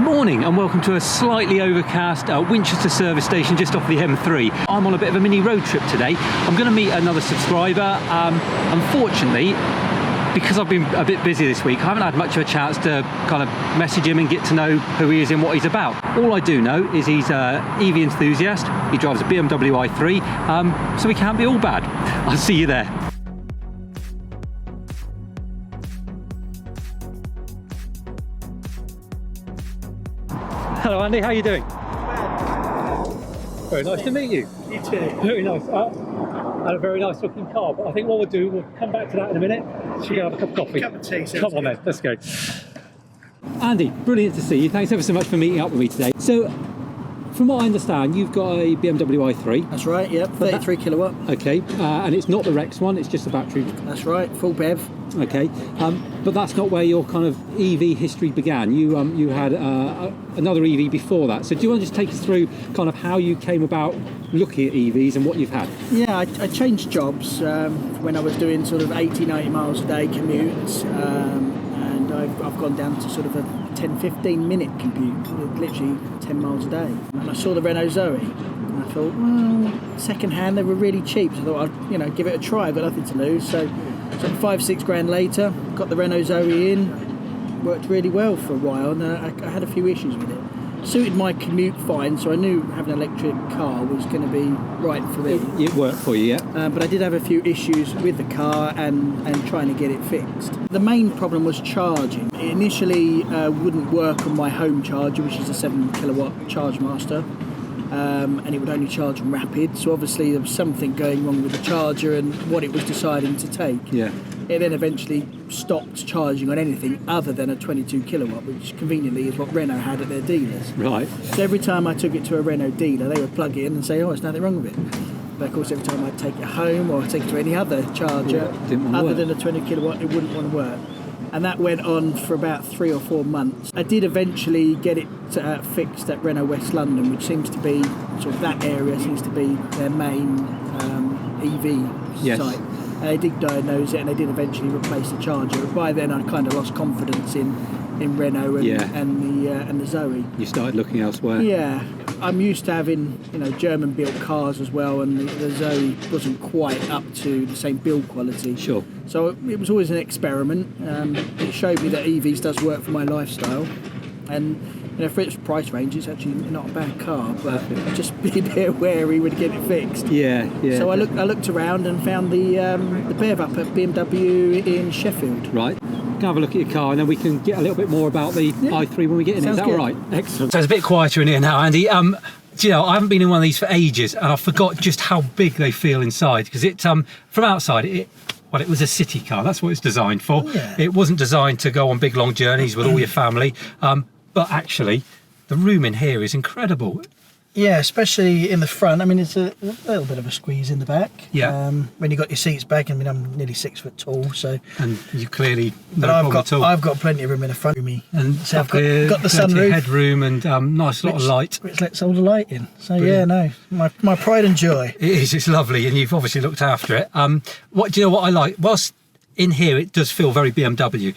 morning and welcome to a slightly overcast Winchester service station just off the M3. I'm on a bit of a mini road trip today. I'm going to meet another subscriber. Unfortunately, because I've been a bit busy this week, I haven't had much of a chance to kind of message him and get to know who he is and what he's about. All I do know is he's an EV enthusiast. He drives a BMW i3, so he can't be all bad. I'll see you there. Hello Andy, how are you doing? Very nice to meet you. You too. Very nice. And a very nice looking car, but I think what we'll do, we'll come back to that in a minute. Should we have a cup of coffee? Cup of tea. Come on then, let's go. Andy, brilliant to see you. Thanks ever so much for meeting up with me today. So, from what I understand, you've got a BMW i3. That's right, yep, 33 kilowatt. Okay, and it's not the Rex one, it's just a battery. That's right, full BEV. Okay, but that's not where your kind of EV history began. You had another EV before that. So do you want to just take us through kind of how you came about looking at EVs and what you've had? Yeah, I changed jobs when I was doing sort of 80, 90 miles a day commutes, and I've gone down to sort of a 10, 15 minute commute, literally 10 miles a day. And I saw the Renault Zoe. And I thought, well, second hand, they were really cheap. So I thought I'd give it a try. I've got nothing to lose. So 5-6 grand later, got the Renault Zoe in, worked really well for a while, and I had a few issues with it. Suited my commute fine, so I knew having an electric car was going to be right for me. It worked for you, yeah? But I did have a few issues with the car and trying to get it fixed. The main problem was charging. It initially wouldn't work on my home charger, which is a 7 kilowatt Chargemaster. And it would only charge rapid, so obviously there was something going wrong with the charger and what it was deciding to take. Yeah. It then eventually stopped charging on anything other than a 22 kilowatt, which conveniently is what Renault had at their dealers. Right. So every time I took it to a Renault dealer, they would plug it in and say, oh, there's nothing wrong with it. But of course, every time I'd take it home or take it to any other charger, other than a 20 kilowatt, it wouldn't want to work. And that went on for about 3 or 4 months. I did eventually get it fixed at Renault West London, which seems to be, sort of that area seems to be their main EV site. They did diagnose it and they did eventually replace the charger. But by then I kind of lost confidence in Renault and the Zoe. You started looking elsewhere? Yeah. I'm used to having German built cars as well, and the Zoe wasn't quite up to the same build quality. Sure. So it was always an experiment. It showed me that EVs does work for my lifestyle, and for its price range, it's actually not a bad car. But just be a bit wary when you get it fixed. Yeah. So I looked around and found the BEV up at BMW in Sheffield. Right. Can have a look at your car and then we can get a little bit more about the i3 when we get in. Is that all right? Excellent. So it's a bit quieter in here now, Andy. Do you know, I haven't been in one of these for ages and I forgot just how big they feel inside, because it from outside it was a city car. That's what it's designed for. Yeah. It wasn't designed to go on big long journeys with all your family. But actually, the room in here is incredible. Yeah, especially in the front. I mean, it's a little bit of a squeeze in the back. Yeah. When you got your seats back, I mean, I'm nearly 6 foot tall, so. And you clearly I've got plenty of room in the front of me. And so I've got the sunroof, headroom, and nice lot of light, which lets all the light in. So brilliant. My pride and joy. It is. It's lovely, and you've obviously looked after it. What do you know? What I like, whilst in here, it does feel very BMW.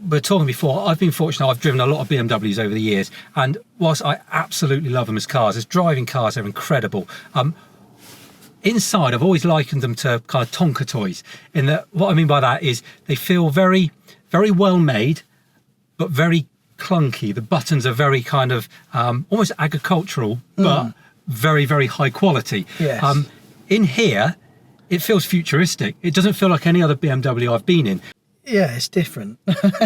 We were talking before, I've been fortunate, I've driven a lot of BMWs over the years, and whilst I absolutely love them as cars, as driving cars, they're incredible. Inside, I've always likened them to kind of Tonka toys, in that what I mean by that is they feel very, very well made, but very clunky. The buttons are very kind of almost agricultural, but very, very high quality. Yes. In here, it feels futuristic. It doesn't feel like any other BMW I've been in. Yeah, it's different.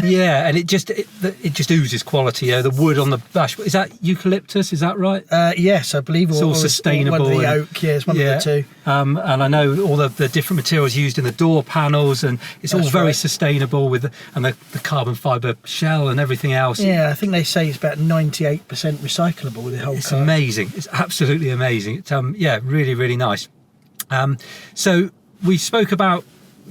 Yeah, and it just oozes quality. The wood on the dash, is that eucalyptus? Is that right? Yes, I believe. It's all sustainable. One of the oak, it's one of the two. And I know all the different materials used in the door panels, and it's all very sustainable with the carbon fibre shell and everything else. Yeah, I think they say it's about 98% recyclable with the whole car. It's amazing. It's absolutely amazing. Really, really nice. So we spoke about.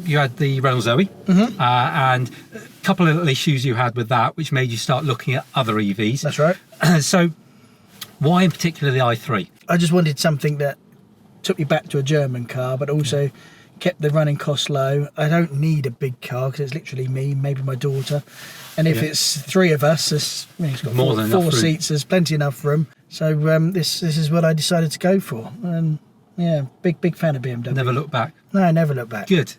You had the Renault Zoe, and a couple of little issues you had with that, which made you start looking at other EVs. That's right. So, why in particular the i3? I just wanted something that took me back to a German car, but also kept the running costs low. I don't need a big car because it's literally me, maybe my daughter. And if it's 3 of us, it's got More than four enough room. seats, there's plenty enough room. So this is what I decided to go for. And yeah, big fan of BMW. Never look back. No, never look back. Good.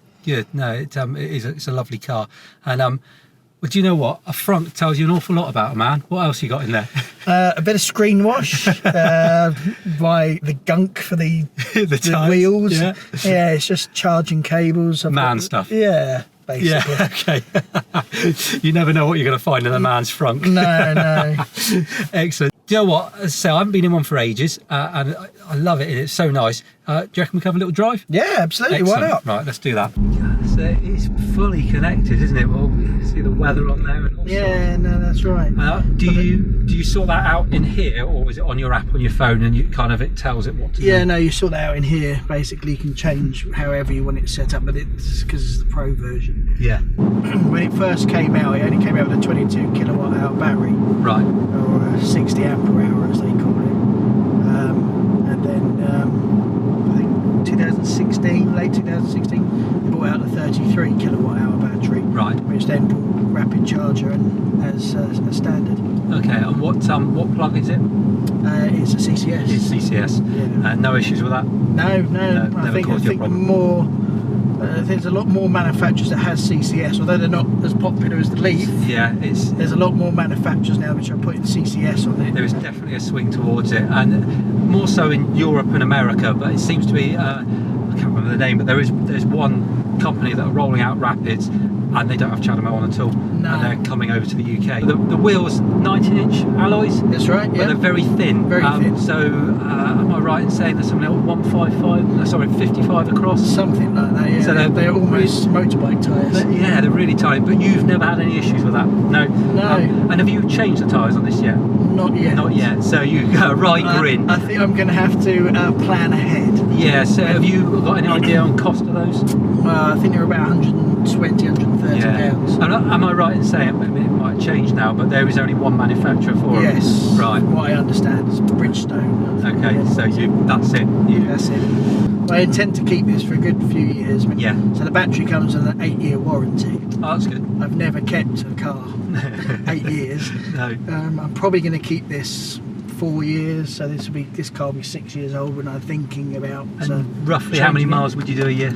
No, it's a lovely car. And well, do you know what? A front tells you an awful lot about a man. What else you got in there? A bit of screen wash, the gunk for the tyres, wheels. yeah. Yeah, it's just charging cables. Stuff. Yeah, basically. Yeah, okay. You never know what you're going to find in a man's front. No. Excellent. Do you know what? So I haven't been in one for ages, and I love it. It's so nice. Do you reckon we can have a little drive? Yeah, absolutely. Excellent. Why not? Right, let's do that. So it's fully connected, isn't it? Well, you can see the weather on there. And all Yeah, no, that's right. do you sort that out in here, or is it on your app on your phone and it tells it what to do? Yeah, no, you sort that out in here. Basically, you can change however you want it set up, but it's because it's the Pro version. Yeah. When it first came out, it only came out with a 22 kilowatt hour battery, Right. or a 60 ampere hour as they call it. And then I think 2016, late 2016, they brought out the 33 kilowatt hour battery, Right. which then brought rapid charger and as a standard. Okay. And what plug is it? It's a CCS. It's CCS. Yeah. No issues with that. No, I never think caused you a problem. more. There's a lot more manufacturers that has CCS, although they're not as popular as the Leaf. Yeah, There's a lot more manufacturers now which are putting CCS on it. there is definitely a swing towards it, and more so in Europe and America. But it seems to be I can't remember the name, but there's one company that are rolling out Rapids, and they don't have Chademo on at all. No. And they're coming over to the UK. The wheels 19-inch alloys. That's right. But Yeah. they're very thin. Very thin. So am I right in saying there's something like 155? Sorry, 55 across. Something like that. Yeah. So they're almost motorbike tyres. Yeah, they're really tiny. But you've never had any issues with that? No. No. And have you changed the tyres on this yet? Not yet. Not yet. So you got a right grin. I think I'm going to have to plan ahead. Yeah. So have you got any idea on cost of those? I think they're about 120, 130 pounds. Am I right in saying, I mean, it might change now, but there is only one manufacturer for Yes. them? Right. What I understand is Bridgestone. Okay. So that's it. That's it. I intend to keep this for a good few years. Yeah. So the battery comes with an 8-year warranty. Oh, that's good. I've never kept a car 8 years. No. I'm probably going to keep this 4 years. So this car will be 6 years old when I'm thinking about. And roughly how many changing it. miles would you do a year?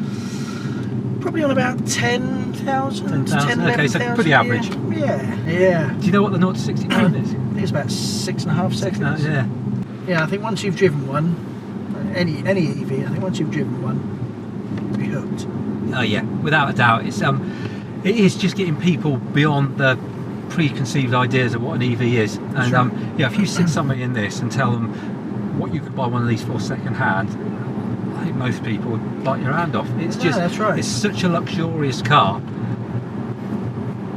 Probably on about 10,000. 10,000, okay, so pretty average. Yeah. Do you know what the 0 to 65 is? I think it's about 6.5 seconds. Yeah. Yeah, I think once you've driven one, any EV, I think once you've driven one, you'll be hooked. Oh yeah, without a doubt. It is just getting people beyond the preconceived ideas of what an EV is. And Sure. if you sit somebody in this and tell them what you could buy one of these for second hand, I think most people would bite your hand off. It's just, that's right. It's such a luxurious car,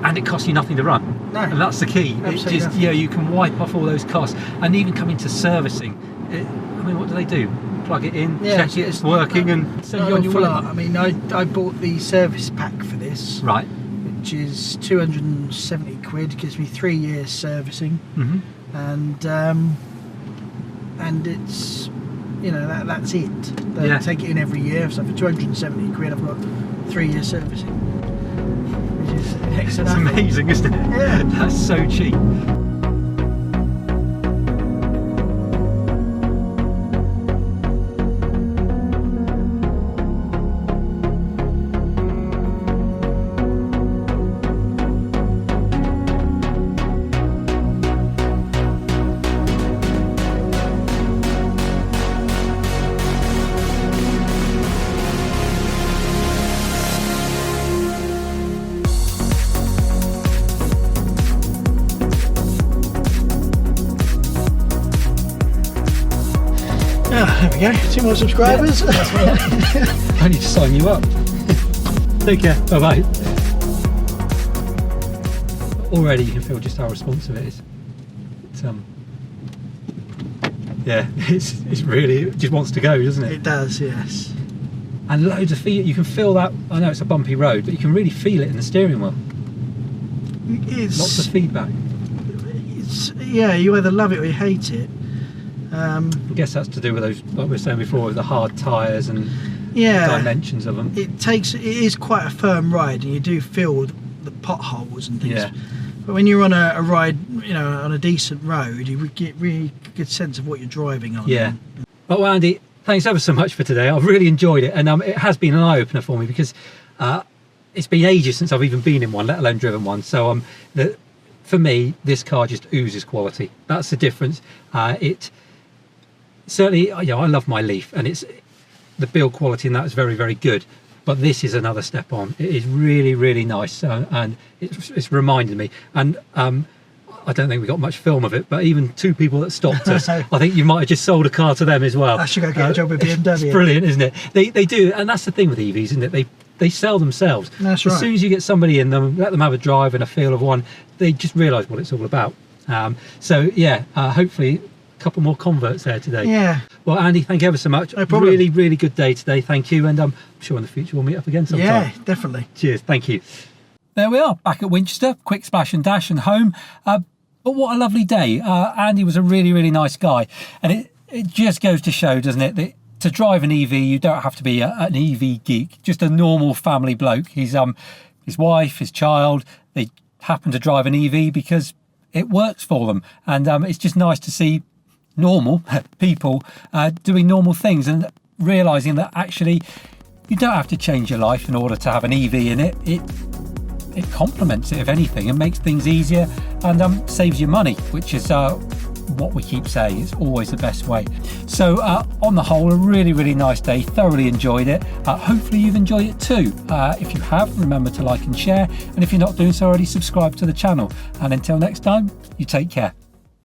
and it costs you nothing to run. No. And that's the key. Absolutely It just, you can wipe off all those costs, and even come into servicing. I mean, what do they do? Plug it in, check it's working, and send you on your way. I mean, I bought the service pack for this, Right. which is 270 quid. Gives me 3 years servicing, Mm-hmm. and it's that's it. They Yeah. take it in every year. So for 270 quid, I've got 3 years servicing, which is next to It's nothing. amazing, isn't it? Yeah. That's so cheap. There we go. 2 more subscribers. I need to sign you up. Take care. Bye bye. Already you can feel just how responsive it is. It's really, it just wants to go, doesn't it? It does, yes. And loads of feel. You can feel that. I know it's a bumpy road, but you can really feel it in the steering wheel. Lots of feedback. You either love it or you hate it. I guess that's to do with those, like we were saying before, with the hard tyres and dimensions of them. It is quite a firm ride, and you do feel the potholes and things. Yeah. But when you're on a ride, on a decent road, you would get really good sense of what you're driving on. Yeah. Well, Andy, thanks ever so much for today. I've really enjoyed it, and it has been an eye-opener for me, because it's been ages since I've even been in one, let alone driven one. So for me, this car just oozes quality. That's the difference. It certainly, I love my Leaf, and the build quality in that is very, very good. But this is another step on. It is really, really nice, and it's reminded me. And I don't think we got much film of it, but even two people that stopped us, I think you might have just sold a car to them as well. I should go get a job with BMW. It's brilliant, isn't it? They do, and that's the thing with EVs, isn't it? They sell themselves. That's right. As soon as you get somebody in them, let them have a drive and a feel of one, they just realise what it's all about. Hopefully a couple more converts there today. Yeah. Well, Andy, thank you ever so much. No problem. Really, really good day today. Thank you, and I'm sure in the future we'll meet up again sometime. Yeah, definitely. Cheers. Thank you. There we are, back at Winchester, quick splash and dash and home. But what a lovely day. Andy was a really, really nice guy, and it just goes to show, doesn't it, that to drive an EV, you don't have to be an EV geek, just a normal family bloke. He's his wife, his child, they happen to drive an EV because it works for them, and it's just nice to see normal people doing normal things and realizing that actually you don't have to change your life in order to have an EV in it. It complements it, if anything, and makes things easier, and saves you money, which is what we keep saying, it's always the best way. So on the whole, a really, really nice day. Thoroughly enjoyed it. Hopefully you've enjoyed it too. If you have, remember to like and share, and if you're not doing so already, subscribe to the channel. And until next time, you take care.